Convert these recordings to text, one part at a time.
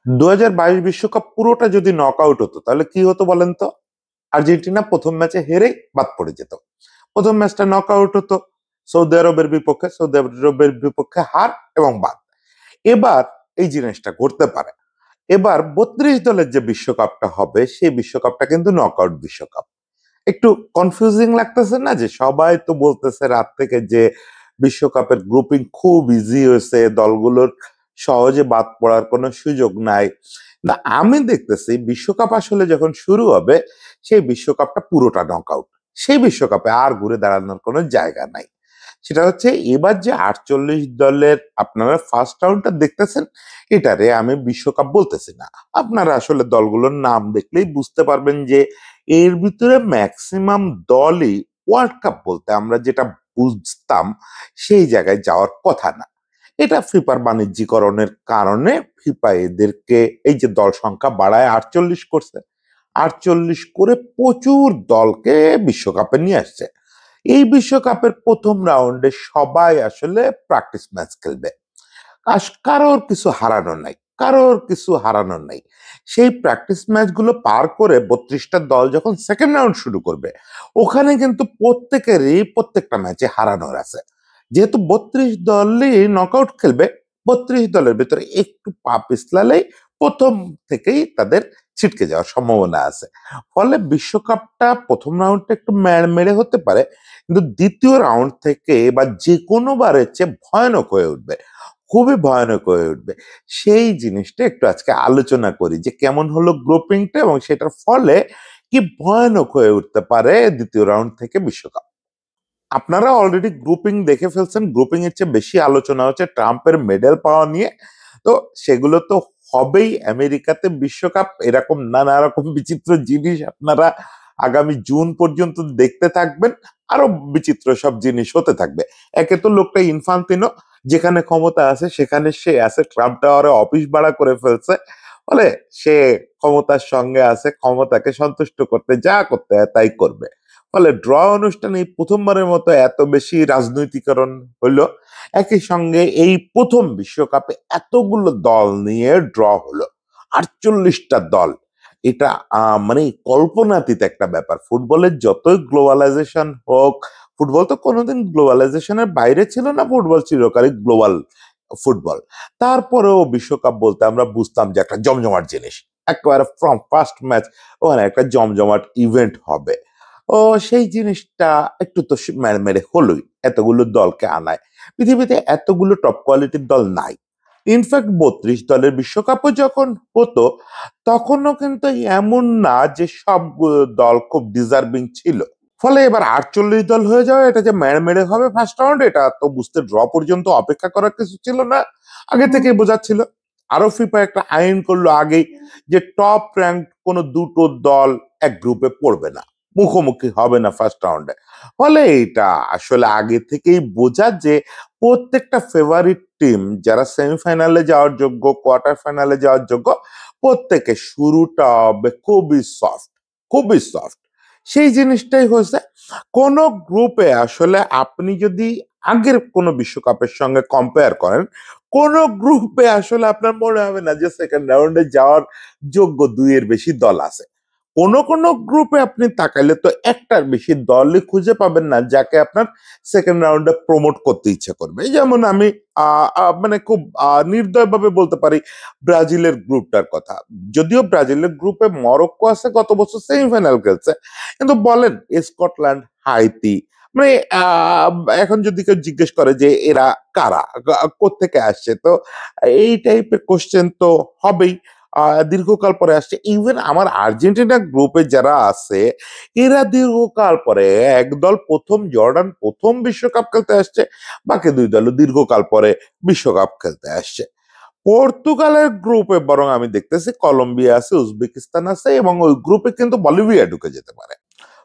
2022 বিশ্বকাপ পুরোটা যদি নক আউট হতো তাহলে কি হতো বলেন তো? আর্জেন্টিনা প্রথম ম্যাচে হেরে বাদ পড়ে যেত। প্রথম ম্যাচটা নক আউট হতো সৌদি আরবের বিপক্ষে হার এবং বাদ। এবার এই জিনিসটা ঘটতে পারে। এবার 32 দলের যে বিশ্বকাপটা হবে সেই বিশ্বকাপটা কিন্তু নকআউট বিশ্বকাপ। একটু কনফিউজিং লাগতেছে না? যে সবাই তো বলতেছে রাত থেকে যে বিশ্বকাপের গ্রুপিং খুব ইজি হয়েছে, দলগুলোর সহজে বাদ পড়ার কোনো সুযোগ নাই। না, আমি দেখতেছি বিশ্বকাপ আসলে যখন শুরু হবে সেই বিশ্বকাপটা পুরোটা নকআউট। সেই বিশ্বকাপে আর ঘুরে দাঁড়ানোর কোনো জায়গা নাই। সেটা হচ্ছে এবার যে 48 দলের আপনারা ফার্স্ট রাউন্ডটা দেখতেছেন, এটারে আমি বিশ্বকাপ বলতেছি না। আপনারা আসলে দলগুলোর নাম দেখলেই বুঝতে পারবেন যে এর ভিতরে ম্যাক্সিমাম দলই ওয়ার্ল্ড কাপ বলতে আমরা যেটা বুঝতাম সেই জায়গায় যাওয়ার কথা না। এটা ফিফার বাণিজ্যিকরণের কারণে ফিফা এদেরকে এই যে দল সংখ্যা বাড়ায় 48 করছে, 48 করে প্রচুর দলকে বিশ্বকাপে নিয়ে আসছে। এই বিশ্বকাপের প্রথম রাউন্ডে সবাই আসলে প্র্যাকটিস ম্যাচ খেলবে। কারোর কিছু হারানোর নাই, কারোর কিছু হারানোর নাই। সেই প্র্যাকটিস ম্যাচগুলো পার করে 32টা দল যখন সেকেন্ড রাউন্ড শুরু করবে, ওখানে কিন্তু প্রত্যেকেরই প্রত্যেকটা ম্যাচে হারানোর আছে। যেহেতু 32 দলই নকআউট খেলবে, 32 দলের ভিতরে একটু পা পিছলালেই প্রথম থেকেই তাদের ছিটকে যাওয়ার সম্ভাবনা আছে। ফলে বিশ্বকাপটা প্রথম রাউন্ডটা একটু মেরে হতে পারে, কিন্তু দ্বিতীয় রাউন্ড থেকে বা যে কোনো বারের চেয়ে ভয়ানক হয়ে উঠবে, খুবই ভয়ানক হয়ে উঠবে। সেই জিনিসটা একটু আজকে আলোচনা করি যে কেমন হলো গ্রুপিংটা এবং সেটার ফলে কি ভয়ানক হয়ে উঠতে পারে দ্বিতীয় রাউন্ড থেকে বিশ্বকাপ। আপনারা অলরেডি গ্রুপিং দেখে ফেলছেন। গ্রুপিং এর চেয়ে বেশি আলোচনা হচ্ছে ট্রাম্পের মেডেল পাওয়া নিয়ে। তো সেগুলো তো হবেই। আমেরিকাতে বিশ্বকাপ, এরকম নানা রকম বিচিত্র জিনিস আপনারা আগামী জুন পর্যন্ত দেখতে থাকবেন। আরো বিচিত্র সব জিনিস হতে থাকবে। একে তো লোকটা ইনফান্তিনো, যেখানে ক্ষমতা আছে সেখানে সে আছে। ট্রাম্প টাওয়ারে অফিস ভাড়া করে ফেলছে। ফলে সে ক্ষমতার সঙ্গে আছে, ক্ষমতাকে সন্তুষ্ট করতে যা করতে হয় তাই করবে। ফলে ড্র অনুষ্ঠানে প্রথমবারের মতো এত বেশি রাজনৈতিকরণ হলো। একই সঙ্গে এই প্রথম বিশ্বকাপে এতগুলো দল নিয়ে ড্র হলো, 48টা দল। এটা মানে কল্পনাতীত একটা ব্যাপার। ফুটবলের যতই গ্লোবালাইজেশন হোক, ফুটবল তো কোনোদিন গ্লোবালাইজেশনের বাইরে ছিল না, ফুটবল চিরকালই গ্লোবাল ফুটবল। তারপরেও বিশ্বকাপ বলতে আমরা বুঝতাম যে একটা জমজমাট জিনিস, একেবারে ফ্রম ফার্স্ট ম্যাচ ওখানে একটা জমজমাট ইভেন্ট হবে। ও সেই জিনিসটা একটু তো মেরে হলোই এতগুলো দলকে আনায়। পৃথিবীতে এতগুলো টপ কোয়ালিটির দল নাই। ইনফ্যাক্ট 32 দলের বিশ্বকাপও যখন হতো তখনও কিন্তু এমন না যে সব দল খুব ডিজার্ভিং ছিল। ফলে এবার 48 দল হয়ে যাওয়া, এটা যে মেরে মেরে হবে ফার্স্ট রাউন্ড, এটা তো বুঝতে ড্র পর্যন্ত অপেক্ষা করার কিছু ছিল না, আগে থেকেই বোঝাচ্ছিল। আরো ফিফা একটা আইন করলো আগেই যে টপ র্যাঙ্ক কোনো দুটো দল এক গ্রুপে পড়বে না, মুখোমুখি হবে না ফার্স্ট রাউন্ডে। ফলে এটা আসলে আগে থেকেই বোঝা যে প্রত্যেকটা ফেভারিট টিম যারা সেমিফাইনালে যাওয়ার যোগ্য, কোয়ার্টার ফাইনালে যাওয়ার যোগ্য, প্রত্যেকে শুরুটা হবে খুবই সফট, খুবই সফট। সেই জিনিসটাই হয়েছে। কোন গ্রুপে আসলে আপনি যদি আগের কোন বিশ্বকাপের সঙ্গে কম্পেয়ার করেন, কোন গ্রুপে আসলে আপনার মনে হবে না যে সেকেন্ড রাউন্ডে যাওয়ার যোগ্য দুইয়ের বেশি দল আছে। কোন কোন গ্রুপে আপনি তাকাইলে তো একটার বেশি দলই খুঁজে পাবেন না যাকে আপনার সেকেন্ড রাউন্ডে প্রমোট করতে ইচ্ছা করবে। যেমন আমি মানে খুব নির্দয়ভাবে বলতে পারি ব্রাজিলের গ্রুপটার কথা। যদিও ব্রাজিলের গ্রুপে মরক্কো আছে, গত বছর সেমিফাইনাল খেলছে, কিন্তু বলেন স্কটল্যান্ড, হাইতি, মানে আহ, এখন যদি কেউ জিজ্ঞেস করে যে এরা কারা, কোত্থেকে আসছে, তো এই টাইপের কোশ্চেন তো হবেই। দীর্ঘকাল পরে আসছে। ইভেন আমার আর্জেন্টিনা গ্রুপে যারা আছে এরা দীর্ঘকাল পরে, একদল প্রথম জর্ডান প্রথম বিশ্বকাপ খেলতে আসছে, বাকি দুই দল দীর্ঘকাল পরে বিশ্বকাপ খেলতে আসছে। পর্তুগালের গ্রুপে বরং আমি দেখতেছি কলম্বিয়া আছে, উজবেকিস্তান আছে, এবং ওই গ্রুপে কিন্তু বলিভিয়া ঢুকে যেতে পারে।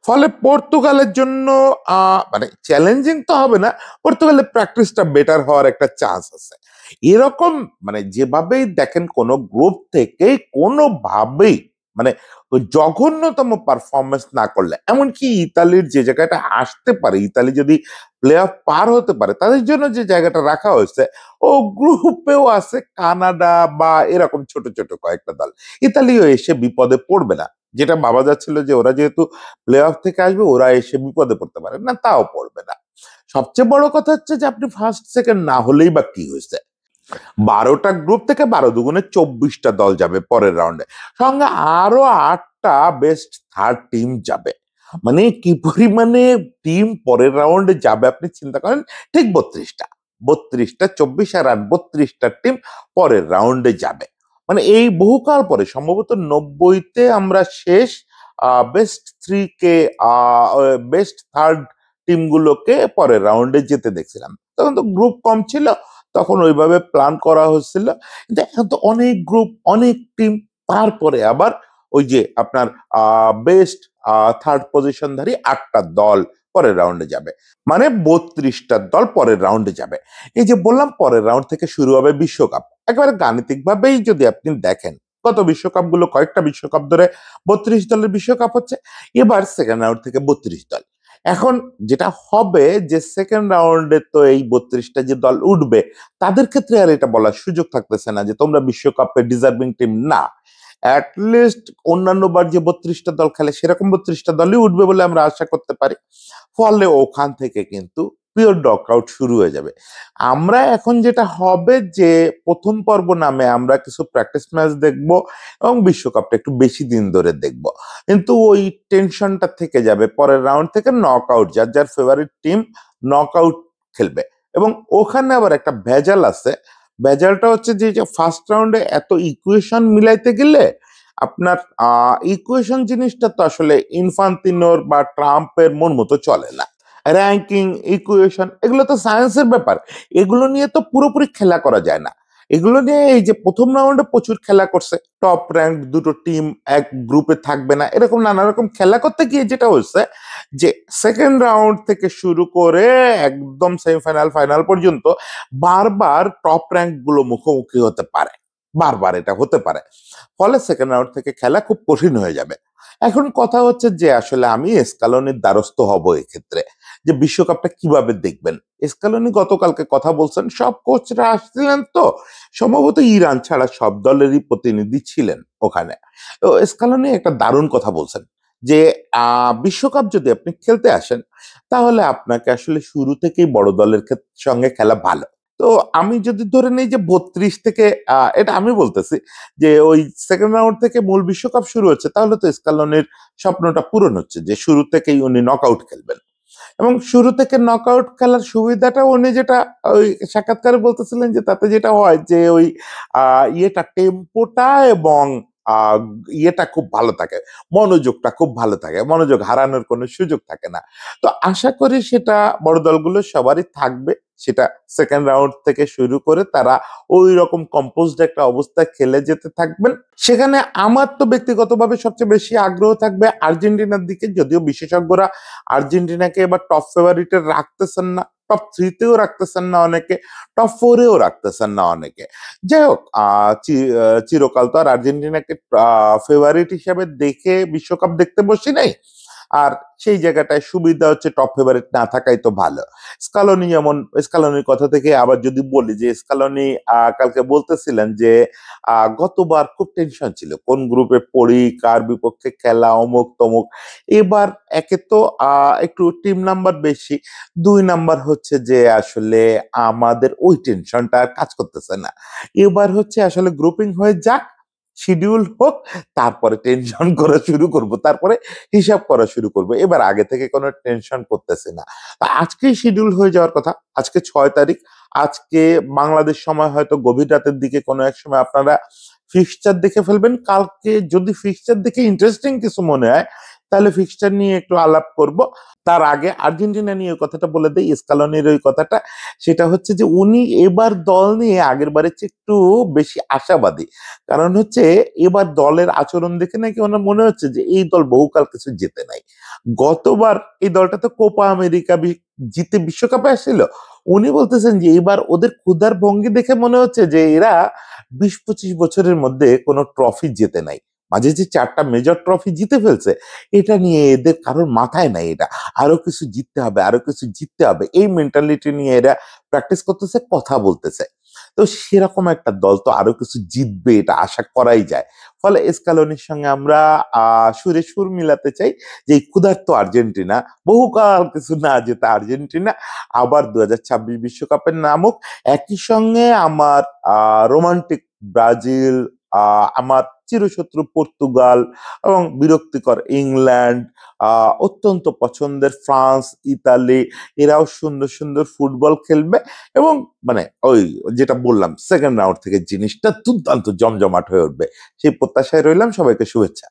ফলে পর্তুগালের জন্য মানে চ্যালেঞ্জিং তো হবে না, পর্তুগালের প্র্যাকটিসটা বেটার হওয়ার একটা চান্স আছে। এরকম মানে যেভাবেই দেখেন কোন গ্রুপ থেকে কোনোভাবেই মানে ওই জঘন্যতম পারফরমেন্স না করলে, এমনকি ইতালির যে জায়গাটা আসতে পারে, ইতালি যদি প্লে অফ পার হতে পারে, তাদের জন্য যে জায়গাটা রাখা হয়েছে, ও গ্রুপেও আছে কানাডা বা এরকম ছোট ছোট কয়েকটা দল। ইতালিও এসে বিপদে পড়বে না, যেটা ভাবা যাচ্ছিল যে ওরা যেহেতু প্লে অফ থেকে আসবে ওরা এসে বিপদে পড়তে পারে না, তাও পড়বে না। সবচেয়ে বড় কথা হচ্ছে যে আপনি ফার্স্ট সেকেন্ড না হলেই বা কি হয়েছে, 12টা গ্রুপ থেকে 12 দুগুণে 24টা দল যাবে পরের রাউন্ডে, সঙ্গে আরো 8টা বেস্ট থার্ড টিম যাবে। মানে কি পরিমানে টিম পরের রাউন্ডে যাবে আপনি চিন্তা করেন। ঠিক 32টা, 32টা 24 আর 8, 32টা টিম পরের রাউন্ডে যাবে। মানে এই বহুকাল পরে, সম্ভবত 90-তে আমরা শেষ বেস্ট থ্রি কে, বেস্ট থার্ড টিমগুলোকে পরের রাউন্ডে যেতে দেখছিলাম। তখন তো গ্রুপ কম ছিল, তখন ওইভাবে প্ল্যান করা হচ্ছিল। কিন্তু এখন তো অনেক গ্রুপ, অনেক টিম, তারপরে আবার ওই যে আপনার বেস্ট থার্ড পজিশনধারী 8টা দল পরের রাউন্ডে যাবে। মানে 32টা দল পরের রাউন্ডে যাবে। এই যে বললাম পরের রাউন্ড থেকে শুরু হবে বিশ্বকাপ, একেবারে গাণিতিক ভাবেই যদি আপনি দেখেন, গত বিশ্বকাপ গুলো কয়েকটা বিশ্বকাপ ধরে 32 দলের বিশ্বকাপ হচ্ছে, এবার সেকেন্ড রাউন্ড থেকে 32 দল। এখন যেটা হবে যে সেকেন্ড রাউন্ডে তো এই 32টা যে দল উঠবে, তাদের ক্ষেত্রে আর এটা বলার সুযোগ থাকতেছে না যে তোমরা বিশ্বকাপে ডিজার্ভিং টিম না। অ্যাটলিস্ট অন্যান্য বার যে 32টা দল খেলে সেরকম 32টা দলই উঠবে বলে আমরা আশা করতে পারি। ফলে ওখান থেকে কিন্তু পিওর নকআউট শুরু হয়ে যাবে। আমরা এখন যেটা হবে যে প্রথম পর্ব নামে আমরা কিছু প্র্যাকটিস ম্যাচ দেখবো এবং বিশ্বকাপটা একটু বেশি দিন ধরে দেখবো, কিন্তু ওই টেনশনটা থেকে যাবে। পরের রাউন্ড থেকে নকআউট, যার যার ফেভারিট টিম নকআউট খেলবে। এবং ওখানে আবার একটা ভেজাল আছে। ভেজালটা হচ্ছে যে ফার্স্ট রাউন্ডে এত ইকুয়েশন মিলাইতে গেলে আপনার ইকুয়েশন জিনিসটা তো আসলে ইনফান্তিনোর বা ট্রাম্পের মন মতো চলে না। র্যাঙ্কিং, ইকুয়েশন, এগুলো তো সায়েন্সের ব্যাপার, এগুলো নিয়ে তো পুরোপুরি খেলা করা যায় না। এগুলো নিয়ে এই যে প্রথম রাউন্ডে প্রচুর খেলা করছে, টপ র্যাঙ্ক দুটো টিম এক গ্রুপে থাকবে না, এরকম নানা রকম খেলা করতে গিয়ে যেটা হচ্ছে যে সেকেন্ড রাউন্ড থেকে শুরু করে একদম সেমিফাইনাল ফাইনাল পর্যন্ত বারবার টপ র্যাঙ্ক গুলো মুখোমুখি হতে পারে, বারবার এটা হতে পারে। ফলে সেকেন্ড রাউন্ড থেকে খেলা খুব কঠিন হয়ে যাবে। এখন কথা হচ্ছে যে আসলে আমি স্কালোনির দ্বারস্থ হব এক্ষেত্রে, যে বিশ্বকাপটা কিভাবে দেখবেন। স্কালোনি গতকালকে কথা বলছেন, সব কোচরা আসছিলেন তো, সম্ভবত ইরান ছাড়া সব দলেরই প্রতিনিধি ছিলেন ওখানে। তো স্কালোনি একটা দারুণ কথা বলছেন যে বিশ্বকাপ যদি আপনি খেলতে আসেন, তাহলে আপনাকে আসলে শুরু থেকেই বড় দলের সঙ্গে খেলা ভালো। তো আমি যদি ধরে নিই যে 32 থেকে, এটা আমি বলতেছি যে ওই সেকেন্ড রাউন্ড থেকে মূল বিশ্বকাপ শুরু হচ্ছে, তাহলে তো স্কালোনির স্বপ্নটা পূরণ হচ্ছে যে শুরু থেকেই উনি নকআউট খেলবেন। এবং শুরু থেকে নকআউট খেলার সুবিধাটা উনি যেটা ওই সাক্ষাৎকারে বলতেছিলেন যে তাতে যেটা হয় যে ওই ইয়েটা টেম্পোটা এবং আহ, ইয়েটা খুব ভালো থাকে, মনোযোগটা খুব ভালো থাকে, মনোযোগ হারানোর কোনো সুযোগ থাকে না। তো আশা করি সেটা বড় দলগুলো সবারই থাকবে, সেটা সেকেন্ড রাউন্ড থেকে শুরু করে তারা ওই রকম কম্পোজড একটা অবস্থায় খেলে যেতে থাকবেন। সেখানে আমার তো ব্যক্তিগতভাবে সবচেয়ে বেশি আগ্রহ থাকবে আর্জেন্টিনার দিকে, যদিও বিশেষজ্ঞরা আর্জেন্টিনাকে এবার টপ ফেভারিটে রাখতেছেন না, টপ থ্রিতেও রাখতেছেন না অনেকে, টপ ফোরেও রাখতেছেন না অনেকে। যাই হোক, চিরকাল তো আর আর্জেন্টিনাকে ফেভারিট হিসেবে দেখে বিশ্বকাপ দেখতে বসি নাই। আর সেই জায়গাটায় সুবিধা হচ্ছে টপ ফেভারিট না থাকাই তো ভালো। স্কালোনি, যেমন স্কালোনির কথা থেকে আবার যদি বলি যে স্কালোনি কালকে বলতেছিলেন যে গতবার খুব টেনশন ছিল কোন গ্রুপে পড়ি, কার বিপক্ষে খেলা, অমুক তমুক। এবার একে তো একটু টিম নাম্বার বেশি, 2 নাম্বার হচ্ছে যে আসলে আমাদের ওই টেনশনটা আর কাজ করতেছে না। এবার হচ্ছে আসলে গ্রুপিং হয়ে যাক, শিডিউল হোক, তারপরে টেনশন করা শুরু করব, তারপরে হিসাব করা শুরু করব। এবার আগে থেকে কোনো টেনশন করতেছে না। আজকেই শিডিউল হয়ে যাওয়ার কথা, আজকে 6 তারিখ। আজকে বাংলাদেশ সময় হয়তো গভীর রাতের দিকে কোনো এক সময় আপনারা ফিক্সচার দেখে ফেলবেন। কালকে যদি ফিক্সচার দেখে ইন্টারেস্টিং কিছু মনে হয়, তাহলে ফিক্সচার নিয়ে একটু আলাপ করব। তার আগে আর্জেন্টিনা নিয়ে কথাটা বলে দেই, স্কালোনির ওই কথাটা, সেটা হচ্ছে যে উনি এবার দল নিয়ে আগের বারের চেয়ে একটু বেশি আশাবাদী। কারণ হচ্ছে এবার দলের আচরণ দেখে নাকি ওনার মনে হচ্ছে যে এই দল বহুকাল কিছু জেতে নাই। গতবার এই দলটা তো কোপা আমেরিকা জিতে বিশ্বকাপে আসছিল। উনি বলতেছেন যে এবার ওদের ক্ষুধার ভঙ্গি দেখে মনে হচ্ছে যে এরা 20-25 বছরের মধ্যে কোনো ট্রফি জেতে নাই। মাঝে যে 4টা মেজর ট্রফি জিতে ফেলছে, এটা নিয়ে এদের কারোর মাথায় নাই এটা। আরো কিছু জিততে হবে, আরো কিছু জিততে হবে। এই মেন্টালিটি নিয়ে এরা প্র্যাকটিস করতেছে, কথা বলতেছে। তো সেরকম একটা দল তো আরো কিছু জিতবে এটা আশা করাই যায়। ফলে স্ক্যালোনির সঙ্গে আমরা সুরে সুর মিলাতে চাই যে এই ক্ষুধার্ত আর্জেন্টিনা, বহুকাল কিছু না জেতা আর্জেন্টিনা আবার 2026 বিশ্বকাপের নামুক। একই সঙ্গে আমার রোমান্টিক ব্রাজিল, আমার চিরশত্রু পর্তুগাল এবং বিরক্তিকর ইংল্যান্ড, অত্যন্ত পছন্দের ফ্রান্স, ইতালি, এরাও সুন্দর সুন্দর ফুটবল খেলবে এবং মানে ওই যেটা বললাম সেকেন্ড রাউন্ড থেকে জিনিসটা দুর্দান্ত জমজমাট হয়ে উঠবে। সেই প্রত্যাশায় রইলাম। সবাইকে শুভেচ্ছা।